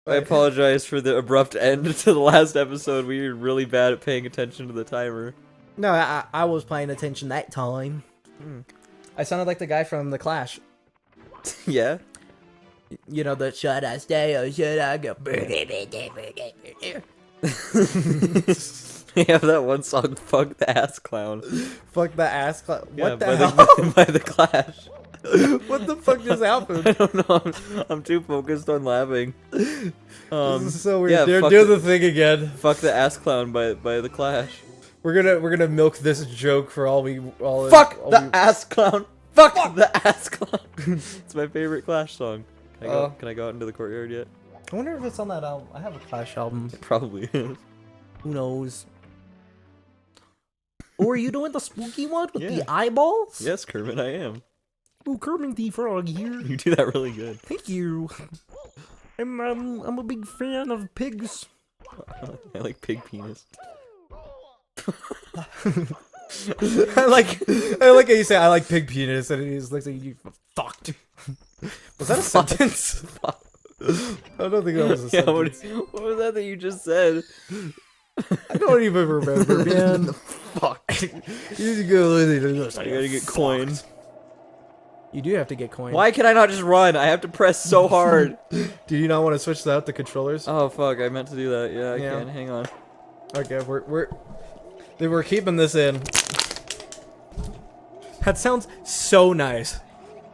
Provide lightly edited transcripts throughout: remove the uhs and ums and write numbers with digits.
I apologize for the abrupt end to the last episode. We were really bad at paying attention to the timer. No, I was paying attention that time. I sounded like the guy from The Clash. Yeah? You know, the should I stay or should I go? They have that one song, Fuck the Ass Clown. Fuck the ass clown. Yeah, What the by hell? by the Clash. What the fuck just happened? I don't know. I'm too focused on laughing. This is so weird. yeah, They're fuck doing the- the thing again. Fuck the Ass Clown by the Clash. We're gonna milk this joke for all we all. Fuck all the we... Ass Clown. Fuck the Ass Clown. It's my favorite Clash song. Can I go out into the courtyard yet? I wonder if it's on that album. I have a Clash album. It probably is. Who knows? Oh, are you doing the spooky one with Yeah. the eyeballs? Yes, Kermit, I am. Oh, Kermit the Frog here. You do that really good. Thank you. I'm a big fan of pigs. I like pig penis. I like how you say I like pig penis, and he's like you fucked. Was that a sentence? I don't think that was a sentence. What was that you just said? I don't even remember, man. Fuck. You need to go. I gotta get coin. You do have to get coin. Why can I not just run? I have to press so hard. Do you not want to switch out the controllers? Oh fuck, I meant to do that. Yeah, I Yeah. can. Hang on. Okay, we're keeping this in. That sounds so nice.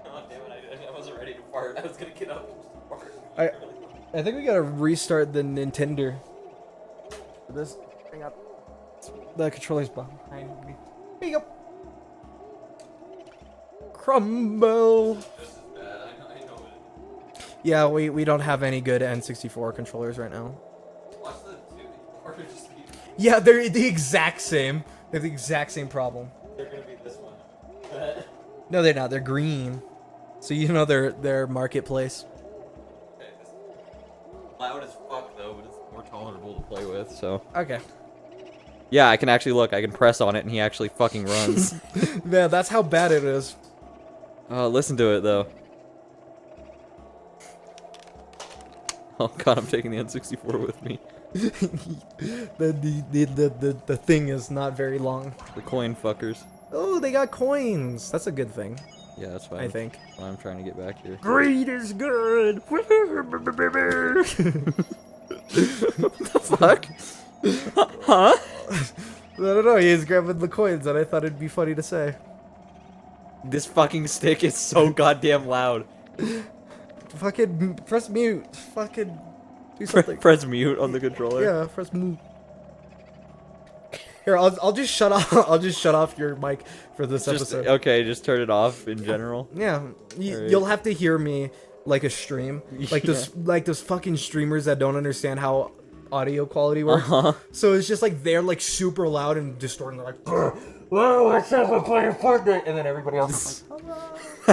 Oh damn it, I wasn't ready to fart. I was gonna get up and fart. I think we gotta restart the Nintendo. This hang on. The controller's behind me. Here you go. Crumble. This is bad. I know it. Yeah, we don't have any good N64 controllers right now. Watch the two. Yeah, they're the exact same. They have the exact same problem. They're gonna be this one. No, they're not. They're green. So you know their marketplace. Okay, this is loud as fuck though, but it's more tolerable to play with. So Okay. yeah, I can actually look. I can press on it, and he actually fucking runs. Man, that's how bad it is. Listen to it though. Oh god, I'm taking the N64 with me. The thing is not very long. The coin fuckers. Oh, they got coins. That's a good thing, Yeah, that's fine. I think. I'm trying to get back here. Greed is good. What the fuck? Huh? I don't know. He's grabbing the coins, and I thought it'd be funny to say. This fucking stick is so goddamn loud. Fucking press mute. Fucking do something. Press mute on the controller. Yeah, press mute. Here, I'll just shut off. I'll just shut off your mic for this Just, episode. okay, just turn it off in general. Yeah, Alright. you'll have to hear me like a stream, like those fucking streamers that don't understand how audio quality works. So it's just like they're like super loud and distorting. They're like, "Whoa, what's up? I'm playing Fortnite," and then everybody else is like,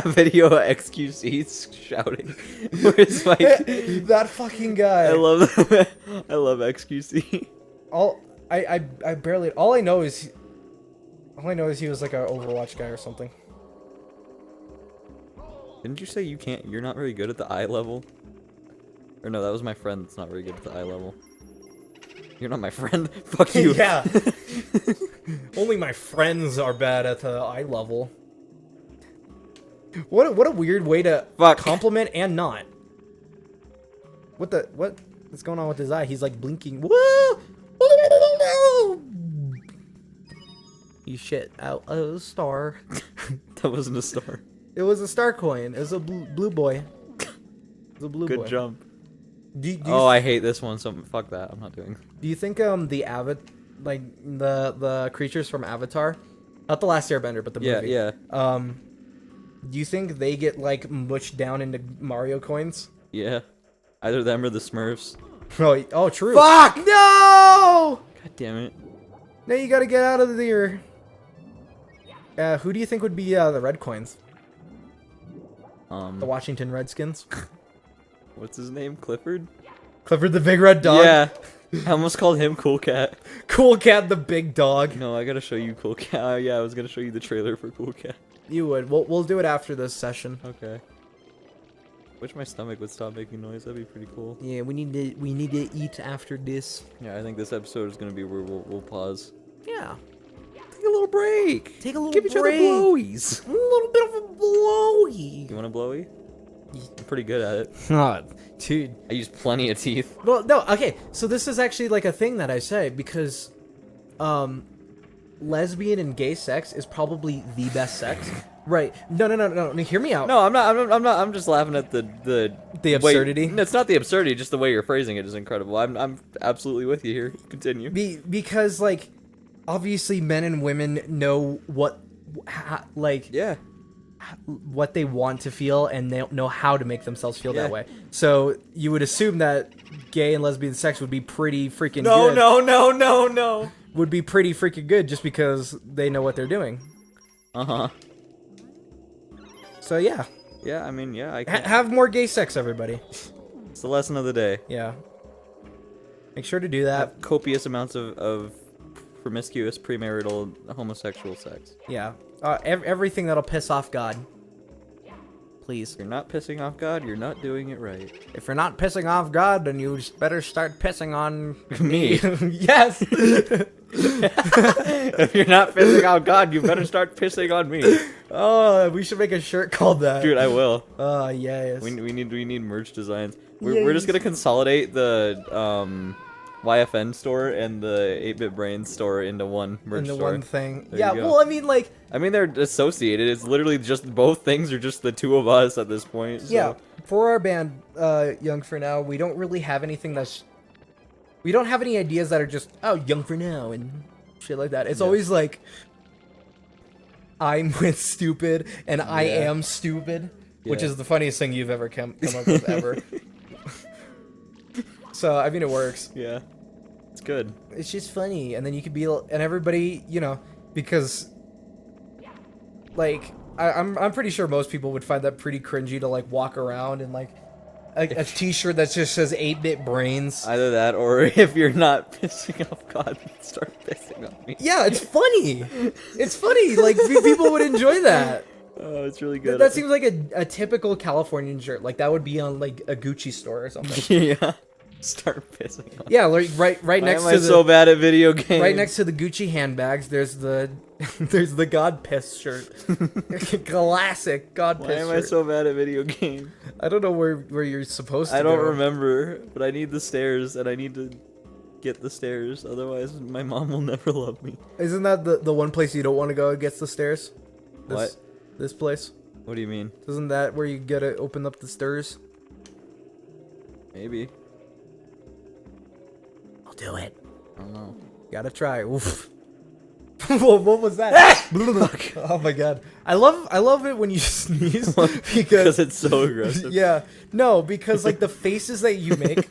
Video of XQC shouting. Where's my? that fucking guy. I love XQC. I barely. All I know is he was like an Overwatch guy or something. Didn't you say you're not very good at the eye level? Or no, that was my friend that's not very good at the eye level. You're not my friend. Fuck you. Yeah. Only my friends are bad at the eye level. What a weird way to compliment and not. What is going on with his eye? He's like blinking. Woo! You shit out a star. That wasn't a star. It was a star coin. It was a blue boy. It was a blue boy. Good jump. Do you Oh, I hate this one, so fuck that. I'm not doing. Do you think the creatures from Avatar, not the Last Airbender, but the movie? Yeah. Do you think they get like mushed down into Mario coins? Yeah. Either them or the Smurfs. Oh, true. Fuck! No! God damn it. Now you gotta get out of there. Who do you think would be the red coins? The Washington Redskins? What's his name? Clifford? Clifford the Big Red Dog? Yeah. I almost called him Cool Cat. Cool Cat the Big Dog. No, I gotta show you Cool Cat. Yeah, I was gonna show you the trailer for Cool Cat. You would. We'll do it after this session. Okay. Wish my stomach would stop making noise. That'd be pretty cool. Yeah, we need to eat after this. Yeah, I think this episode is gonna be where we'll pause. Yeah. Take a little break. Take a little Give break. each other blowies. A little bit of a blowy. You want a blowy? I'm pretty good at it. Oh, dude. I use plenty of teeth. Well, no, okay. So this is actually like a thing that I say because, lesbian and gay sex is probably the best sex. Right. No. Hear me out. No, I'm not. I'm just laughing at the absurdity. No, it's not the absurdity. Just the way you're phrasing it is incredible. I'm absolutely with you here. Continue. Because like, obviously, men and women know what they want to feel, and they know how to make themselves feel that way. So you would assume that gay and lesbian sex would be pretty freaking good. No. Would be pretty freaking good just because they know what they're doing. Uh-huh. So yeah. Yeah, I mean, yeah, I can. Have more gay sex, everybody. It's the lesson of the day. Yeah. Make sure to do that. Have copious amounts of promiscuous premarital homosexual sex. Yeah. Everything that'll piss off God. Please. If you're not pissing off God, you're not doing it right. If you're not pissing off God, then you better start pissing on Me. Yes. If you're not pissing off God, you better start pissing on me. Oh, we should make a shirt called that. Dude, I will. Oh, yes. We need merch designs. We're just gonna consolidate the YFN store and the 8BitBrains store into one merch store. One thing. There Yeah, you go. well, I mean, like... I mean, they're associated. It's literally just both things are just the two of us at this point. So. Yeah, for our band, Young For Now, we don't really have anything that's... We don't have any ideas that are just, oh, Young For Now and shit like that. It's always like, I'm with stupid and I am stupid, which is the funniest thing you've ever come up with ever. So, I mean, it works. Yeah. It's good. It's just funny, and then you could be, and everybody, you know, because, like, I'm pretty sure most people would find that pretty cringy to, like, walk around and, like, a t-shirt that just says 8BitBrains. Either that, or if you're not pissing off God, start pissing on me. Yeah, it's funny. It's funny. Like, people would enjoy that. Oh, it's really good. That seems like a typical Californian shirt. Like, that would be on, like, a Gucci store or something. Yeah. Start pissing on. Yeah, like right next to the. so bad at video games? Right next to the Gucci handbags, there's the God piss shirt. Classic God piss shirt. Why am I so bad at video games? I don't know where you're supposed to I don't go. remember, but I need the stairs, and I need to get the stairs. Otherwise, my mom will never love me. Isn't that the one place you don't want to go gets the stairs? What? This place? What do you mean? Isn't that where you gotta open up the stairs? Maybe. Do it. I don't know. Gotta try. Oof. What was that? Oh my god. I love it when you sneeze because it's so aggressive. Yeah. No, because like the faces that you make.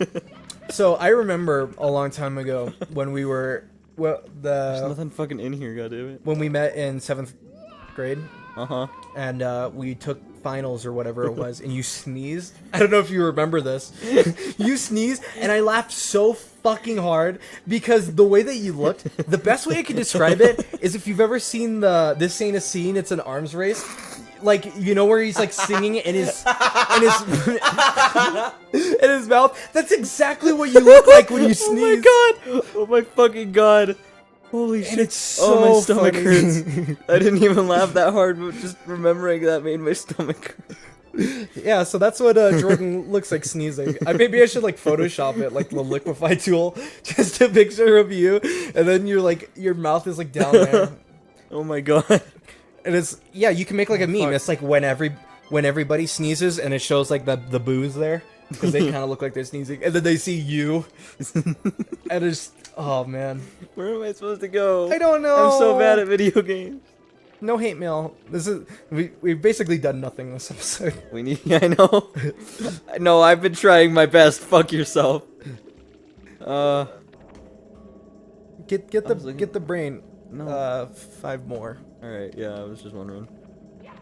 So I remember a long time ago when we were There's nothing fucking in here, goddammit. when we met in 7th grade. Uh-huh. And we took finals or whatever it was, and you sneezed. I don't know if you remember this. You sneezed, and I laughed so fucking hard because the way that you looked. The best way I can describe it is if you've ever seen This Ain't a Scene, It's an Arms Race. Like, you know where he's like singing in his in his mouth. That's exactly what you look like when you sneeze. Oh my god! Oh my fucking god! Holy shit! It's so my stomach funny. hurts. I didn't even laugh that hard, but just remembering that made my stomach hurt. Yeah, so that's what Jordan looks like sneezing. Maybe I should like Photoshop it, like the liquify tool, just a picture of you, and then you're like your mouth is like down there. Oh my god! And it's you can make like a meme. Fuck. It's like when everybody sneezes and it shows like the booze there because they kind of look like they're sneezing, and then they see you, and it's oh man. Where am I supposed to go? I don't know. I'm so bad at video games. No hate mail. This is we've basically done nothing this episode. We need. I know. No, I've been trying my best. Fuck yourself. Get the brain. No. 5 more. All right. Yeah, I was just wondering.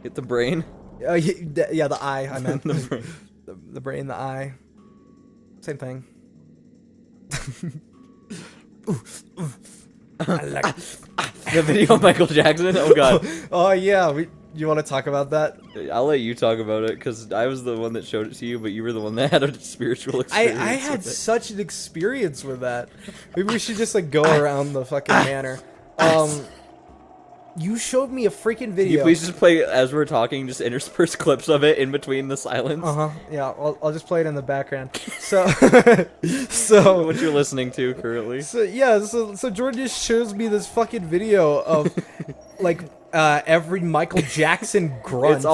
Get the brain. Yeah, the eye. I meant The brain. the brain, the eye. Same thing. The video of Michael Jackson. Oh god. Oh yeah, You want to talk about that? I'll let you talk about it, because I was the one that showed it to you, but you were the one that had a spiritual experience. I had with it. such an experience with that. Maybe we should just like go around the fucking manor. You showed me a freaking Can video. you please just play, as we're talking, just intersperse clips of it in between the silence? Yeah, I'll just play it in the background. So, so What you're listening to currently. So Jordan just shows me this fucking video of like every Michael Jackson grunt.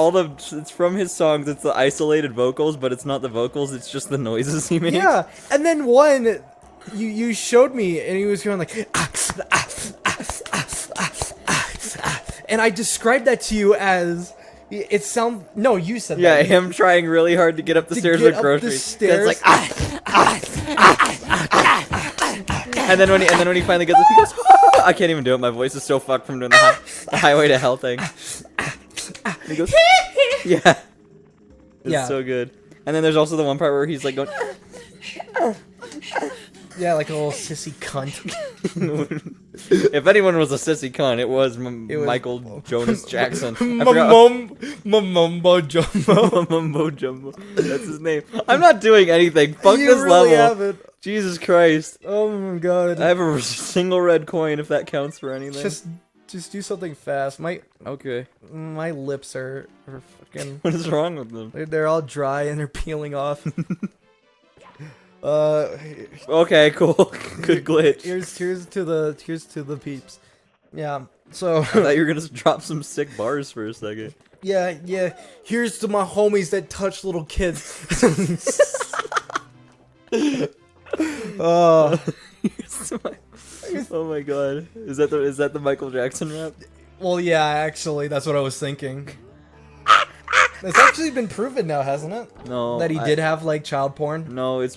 It's from his songs, it's the isolated vocals, but it's not the vocals, it's just the noises he makes. Yeah, and then one you showed me, and he was going like, and I described that to you as it sounds. No, you said Yeah, that. him trying really hard to get up the stairs with groceries. Stairs. It's like, and then when he finally gets up, he goes, I can't even do it. My voice is so fucked from doing the highway to hell thing. And he goes, yeah. It's so good. And then there's also the one part where he's like going, yeah, like a little sissy cunt. if anyone was a sissy cunt, it was Michael Jonas Jackson. I forgot. Mumbo jumbo. Mumbo Jumbo. That's his name. I'm not doing anything. Fuck You this really level. haven't. Jesus Christ. Oh my god. I have a single red coin if that counts for anything. Just do something fast. My lips are fucking. What is wrong with them? They're all dry and they're peeling off. Okay, cool. Good glitch. Here's to the peeps. Yeah. So I thought you were gonna drop some sick bars for a second. yeah. Here's to my homies that touch little kids. Oh my god. Is that the Michael Jackson rap? Well, yeah, actually, that's what I was thinking. It's actually been proven now, hasn't it? No. That he did have like child porn. No, there's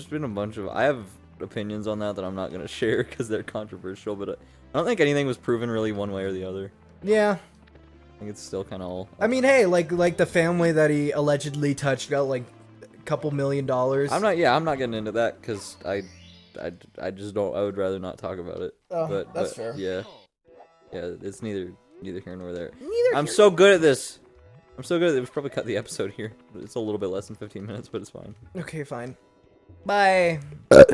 been a bunch of. I have opinions on that I'm not gonna share because they're controversial, but I don't think anything was proven really one way or the other. Yeah. I think it's still kind of all. I mean, hey, like the family that he allegedly touched got like a couple $1 million. I'm not getting into that because I just don't. I would rather not talk about it. Oh, but that's fair. Yeah, it's neither here nor there. I'm so good at this. I'm so good at it. We should probably cut the episode here. It's a little bit less than 15 minutes, but it's fine. Okay, fine. Bye.